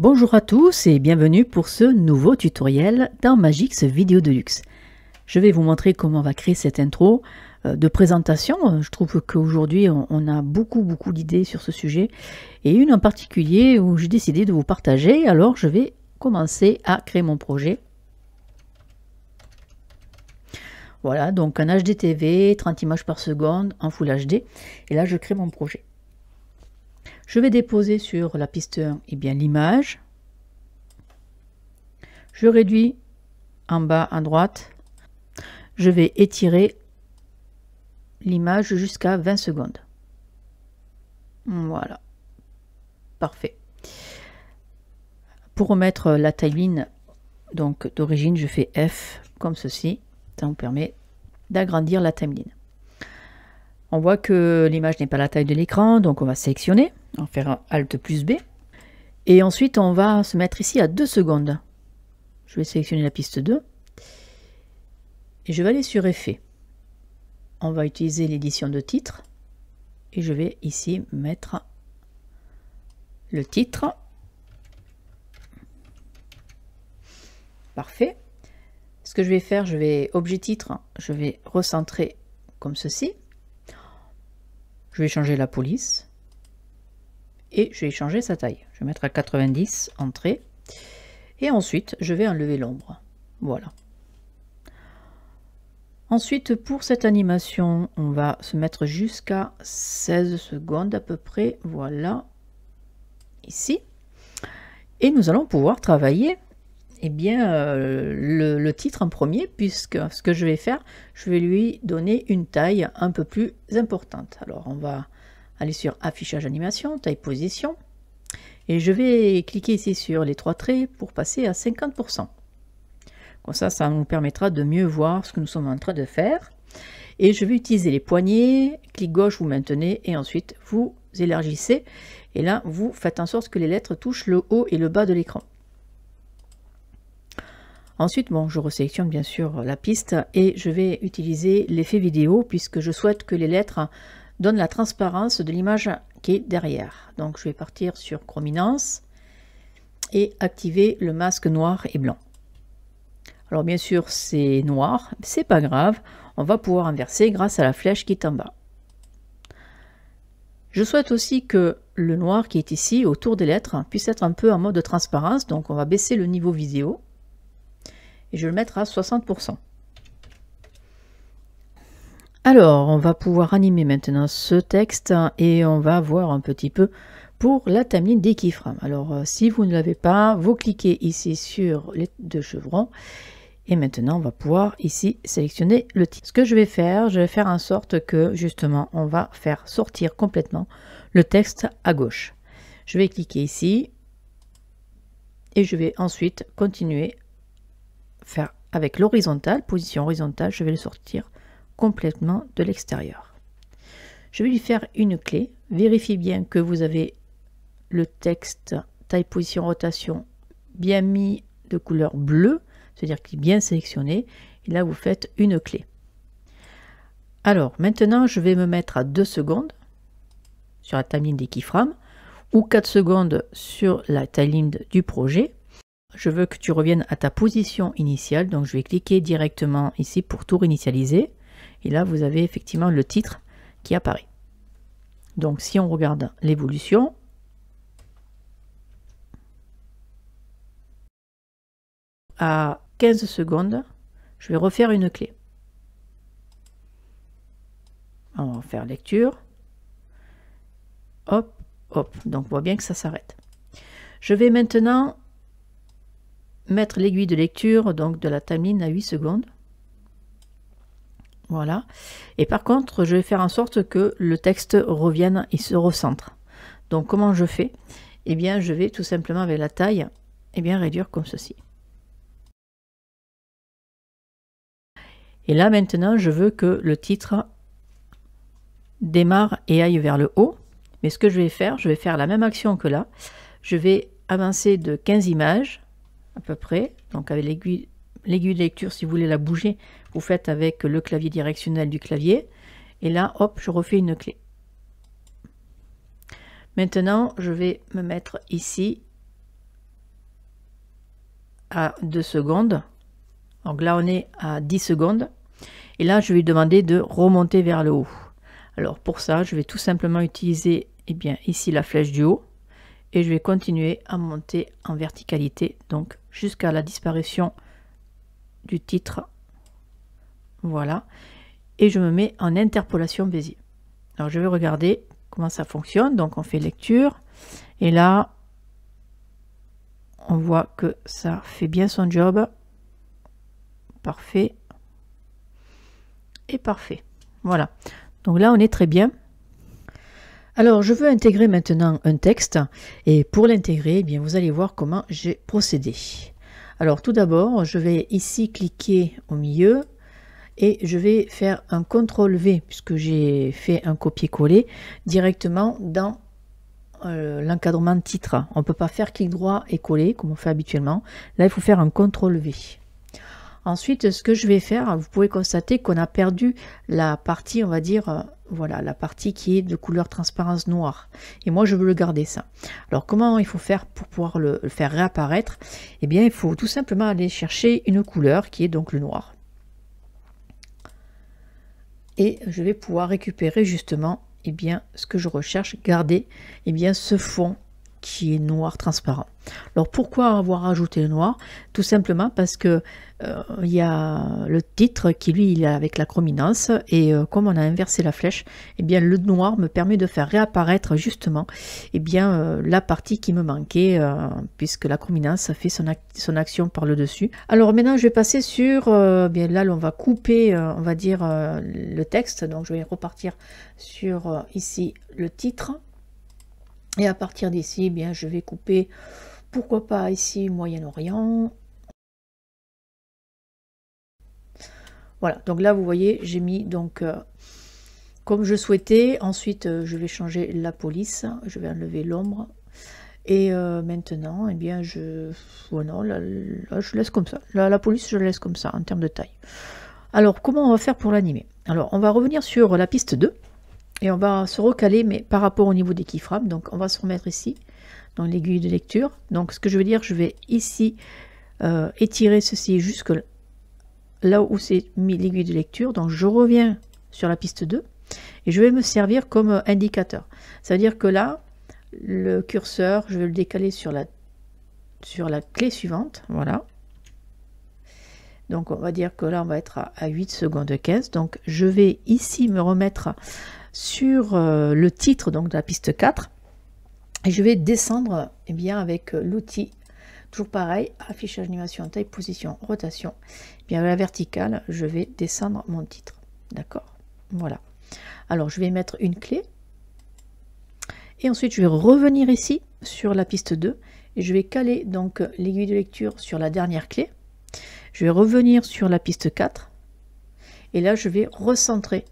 Bonjour à tous et bienvenue pour ce nouveau tutoriel dans Magix Vidéo Deluxe. Je vais vous montrer comment on va créer cette intro de présentation. Je trouve qu'aujourd'hui on a beaucoup d'idées sur ce sujet et une en particulier où j'ai décidé de vous partager. Alors je vais commencer à créer mon projet. Voilà, donc un HDTV, 30 images par seconde en Full HD. Et là je crée mon projet. Je vais déposer sur la piste 1 l'image. Je réduis en bas à droite. Je vais étirer l'image jusqu'à 20 secondes. Voilà. Parfait. Pour remettre la timeline donc d'origine, je fais F comme ceci. Ça nous permet d'agrandir la timeline. On voit que l'image n'est pas la taille de l'écran, donc on va sélectionner, on va faire un Alt plus B. Et ensuite, on va se mettre ici à 2 secondes. Je vais sélectionner la piste 2. Et je vais aller sur Effet. On va utiliser l'édition de titre. Et je vais ici mettre le titre. Parfait. Ce que je vais faire, je vais objet titre, je vais recentrer comme ceci. Je vais changer la police et je vais changer sa taille. Je vais mettre à 90, entrée. Et ensuite, je vais enlever l'ombre. Voilà. Ensuite, pour cette animation, on va se mettre jusqu'à 16 secondes à peu près. Voilà. Ici. Et nous allons pouvoir travailler le titre en premier, puisque ce que je vais faire, je vais lui donner une taille un peu plus importante. Alors on va aller sur affichage animation, taille position, et je vais cliquer ici sur les 3 traits pour passer à 50%. Comme ça nous permettra de mieux voir ce que nous sommes en train de faire. Et je vais utiliser les poignées, clic gauche vous maintenez et ensuite vous élargissez, et là vous faites en sorte que les lettres touchent le haut et le bas de l'écran. Ensuite, je resélectionne bien sûr la piste et je vais utiliser l'effet vidéo puisque je souhaite que les lettres donnent la transparence de l'image qui est derrière. Donc je vais partir sur Chrominance et activer le masque noir et blanc. Alors bien sûr c'est noir, c'est pas grave, on va pouvoir inverser grâce à la flèche qui est en bas. Je souhaite aussi que le noir qui est ici autour des lettres puisse être un peu en mode de transparence, donc on va baisser le niveau vidéo. Et je vais le mettre à 60%. Alors, on va pouvoir animer maintenant ce texte et on va voir un petit peu pour la timeline des keyframes. Alors, si vous ne l'avez pas, vous cliquez ici sur les 2 chevrons et maintenant on va pouvoir ici sélectionner le titre. Ce que je vais faire en sorte que justement on va faire sortir complètement le texte à gauche. Je vais cliquer ici et je vais ensuite continuer faire avec l'horizontale, position horizontale, je vais le sortir complètement de l'extérieur. Je vais lui faire une clé, vérifiez bien que vous avez le texte taille, position, rotation bien mis de couleur bleue, c'est-à-dire qu'il est bien sélectionné, et là vous faites une clé. Alors maintenant je vais me mettre à 2 secondes sur la timeline des keyframes ou 4 secondes sur la timeline du projet. Je veux que tu reviennes à ta position initiale, donc je vais cliquer directement ici pour tout réinitialiser. Et là, vous avez effectivement le titre qui apparaît. Donc, si on regarde l'évolution, à 15 secondes, je vais refaire une clé. On va faire lecture. Hop, hop. Donc, on voit bien que ça s'arrête. Je vais maintenant mettre l'aiguille de lecture donc de la timeline à 8 secondes. Voilà. Et par contre, je vais faire en sorte que le texte revienne et se recentre. Donc, comment je fais? Eh bien, je vais tout simplement avec la taille, réduire comme ceci. Et là, maintenant, je veux que le titre démarre et aille vers le haut. Mais ce que je vais faire la même action que là. Je vais avancer de 15 images à peu près, donc avec l'aiguille de lecture, si vous voulez la bouger, vous faites avec le clavier directionnel du clavier, et là, hop, je refais une clé. Maintenant, je vais me mettre ici à 2 secondes. Donc là, on est à 10 secondes. Et là, je vais lui demander de remonter vers le haut. Alors pour ça, je vais tout simplement utiliser ici la flèche du haut. Et je vais continuer à monter en verticalité, donc jusqu'à la disparition du titre. Voilà. Et je me mets en interpolation Bézier. Alors je vais regarder comment ça fonctionne. Donc on fait lecture. Et là, on voit que ça fait bien son job. Parfait. Et parfait. Voilà. Donc là, on est très bien. Alors, je veux intégrer maintenant un texte. Et pour l'intégrer, vous allez voir comment j'ai procédé. Alors, tout d'abord, je vais ici cliquer au milieu. Et je vais faire un CTRL-V, puisque j'ai fait un copier-coller, directement dans l'encadrement de titre. On ne peut pas faire clic droit et coller, comme on fait habituellement. Là, il faut faire un CTRL-V. Ensuite, ce que je vais faire, vous pouvez constater qu'on a perdu la partie, on va dire, voilà, la partie qui est de couleur transparence noire. Et moi, je veux le garder, ça. Alors, comment il faut faire pour pouvoir le faire réapparaître? Eh bien, il faut tout simplement aller chercher une couleur qui est donc le noir. Et je vais pouvoir récupérer justement ce que je recherche, garder ce fond qui est noir transparent. Alors pourquoi avoir ajouté le noir? Tout simplement parce que il y a le titre qui lui il est avec la chrominance et comme on a inversé la flèche, le noir me permet de faire réapparaître justement la partie qui me manquait puisque la chrominance fait son action par le dessus. Alors maintenant je vais passer sur là on va couper on va dire le texte, donc je vais repartir sur ici le titre. Et à partir d'ici, je vais couper, pourquoi pas ici, Moyen-Orient. Voilà, donc là, vous voyez, j'ai mis donc comme je souhaitais. Ensuite, je vais changer la police. Je vais enlever l'ombre. Et maintenant, là, je laisse comme ça. La police, je la laisse comme ça, en termes de taille. Alors, comment on va faire pour l'animer? Alors, on va revenir sur la piste 2. Et on va se recaler, mais par rapport au niveau des keyframes. Donc, on va se remettre ici, dans l'aiguille de lecture. Donc, ce que je veux dire, je vais ici étirer ceci jusque là où c'est mis l'aiguille de lecture. Donc, je reviens sur la piste 2 et je vais me servir comme indicateur. Ça veut dire que là, le curseur, je vais le décaler sur la clé suivante. Voilà. Donc, on va dire que là, on va être à 8 secondes 15. Donc, je vais ici me remettre sur le titre donc de la piste 4 et je vais descendre avec l'outil toujours pareil, affichage, animation, taille, position, rotation. À la verticale, je vais descendre mon titre. D'accord, voilà. Alors je vais mettre une clé et ensuite je vais revenir ici sur la piste 2 et je vais caler donc l'aiguille de lecture sur la dernière clé. Je vais revenir sur la piste 4. Et là, je vais recentrer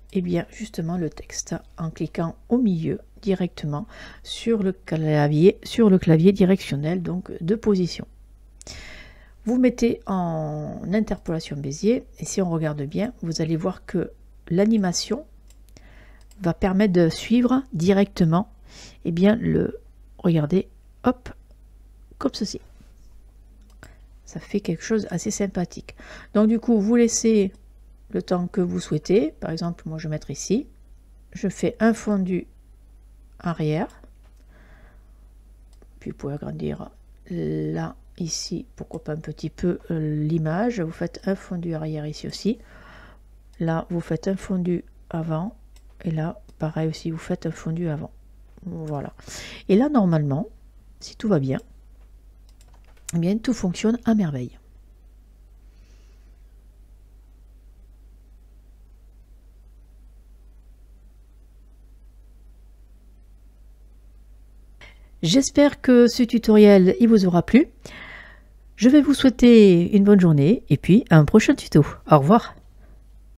justement le texte en cliquant au milieu directement sur le clavier directionnel donc de position. Vous mettez en interpolation Bézier et si on regarde bien, vous allez voir que l'animation va permettre de suivre directement regardez, hop, comme ceci. Ça fait quelque chose assez sympathique. Donc du coup, vous laissez le temps que vous souhaitez. Par exemple, moi je vais mettre ici. Je fais un fondu arrière. Puis vous pouvez agrandir là, ici, pourquoi pas un petit peu l'image. Vous faites un fondu arrière ici aussi. Là, vous faites un fondu avant. Et là, pareil aussi, vous faites un fondu avant. Voilà. Et là, normalement, si tout va bien, tout fonctionne à merveille. J'espère que ce tutoriel il vous aura plu. Je vais vous souhaiter une bonne journée et puis à un prochain tuto. Au revoir.